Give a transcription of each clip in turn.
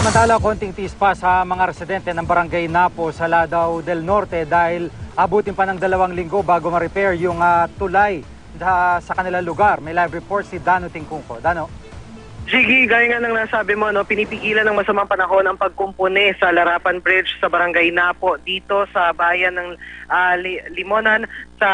Samantala, konting tiis pa sa mga residente ng Barangay Napo sa Lanao del Norte dahil abutin pa ng 2 linggo bago ma-repair yung tulay sa kanilang lugar. May live report si Dano Tingkungko. Dano? Jiggy, gaya nga ng nasabi mo, pinipigilan ng masamang panahon ang pagkumpune sa Larapan Bridge sa Barangay Napo dito sa bayan ng Limonan sa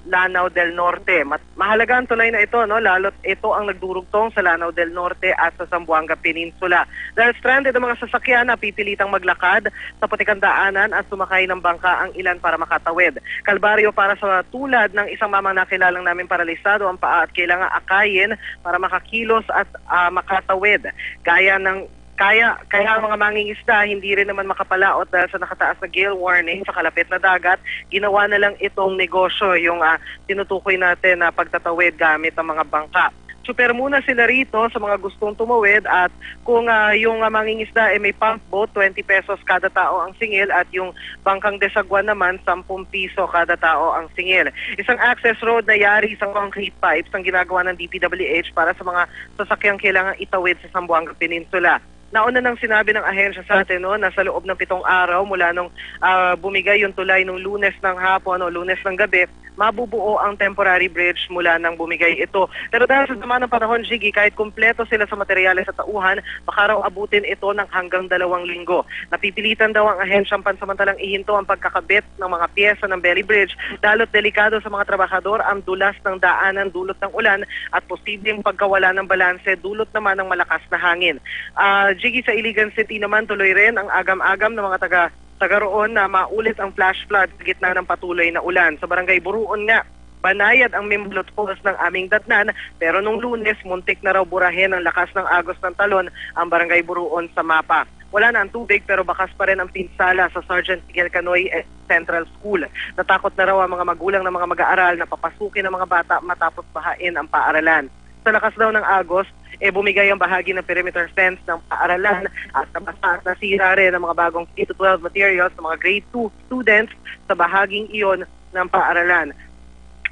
Lanao del Norte. Mahalaga ang tulay na ito, lalo't ito ang nagdurugtong sa Lanao del Norte at sa Zamboanga Peninsula. Dahil stranded ang mga sasakyan na pipilitang maglakad sa putikang daanan at sumakay ng bangka ang ilan para makatawid. Kalbaryo para sa tulad ng isang mamang nakilalang namin paralisado ang paa at kailangan akayin para makakilos at makatawid. Kaya ang mga mangingisda hindi rin naman makapalaot dahil sa nakataas na gale warning sa kalapit na dagat. Ginawa na lang itong negosyo yung tinutukoy natin na pagtatawid gamit ang mga bangka. Super muna sila rito sa mga gustong tumawid at kung yung mangingisda may pump boat, 20 pesos kada tao ang singil at yung bangkang desagwan naman, 10 piso kada tao ang singil. Isang access road na yari isang concrete pipes ang ginagawa ng DPWH para sa mga sasakyang kailangang itawid sa Zamboanga Peninsula. Nauna nang sinabi ng ahensya sa atin na sa loob ng 7 araw mula nung bumigay yung tulay nung Lunes ng hapon o Lunes ng gabi, mabubuo ang temporary bridge mula nang bumigay ito. Pero dahil sa sama ng panahon, Jiggy, kahit kumpleto sila sa materyales sa tauhan, baka raw abutin ito ng hanggang 2 linggo. Napipilitan daw ang ahensyang pansamantalang ihinto ang pagkakabit ng mga piyesa ng Belly Bridge, lalo't delikado sa mga trabahador ang dulas ng daanan dulot ng ulan at posibleng pagkawala ng balanse dulot naman ng malakas na hangin. Jiggy, sa Iligan City naman tuloy rin ang agam-agam ng mga taga roon na maulit ang flash flood sa gitna ng patuloy na ulan. Sa Barangay Buruon nga, banayad ang Mimblot Falls ng aming datnan, pero nung Lunes, muntik na raw burahin ang lakas ng agos ng talon ang Barangay Buruon sa mapa. Wala na ang tubig pero bakas pa rin ang pinsala sa Sergeant Miguel Canoy Central School. Natakot na raw ang mga magulang ng mga mag-aaral na papasukin ang mga bata matapos bahain ang paaralan. Sa lakas daw ng agos, bumigay ang bahagi ng perimeter fence ng paaralan at nabasa at nasira rin ang mga bagong K-12 materials ng mga grade 2 students sa bahaging iyon ng paaralan.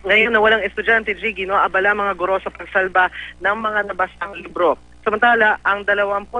Ngayon na walang estudyante, Jiggy, abala mga guro sa pagsalba ng mga nabasang libro. Samantala, ang 22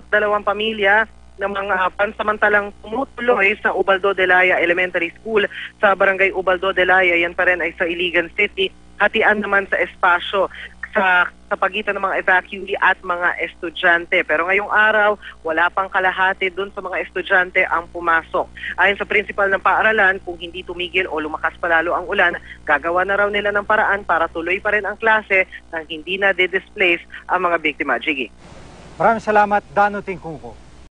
pamilya ng mga pansamantalang tumutuloy sa Ubaldo de Laya Elementary School sa Barangay Ubaldo de Laya, yan pa rin ay sa Iligan City, hatian naman sa espasyo sa pagitan ng mga evacuee at mga estudyante. Pero ngayong araw, wala pang kalahati dun sa mga estudyante ang pumasok. Ayon sa principal ng paaralan, kung hindi tumigil o lumakas palalo ang ulan, gagawa na raw nila ng paraan para tuloy pa rin ang klase nang hindi na de-displace ang mga biktima. Jiggy. Maraming salamat, Dano Tingkungko.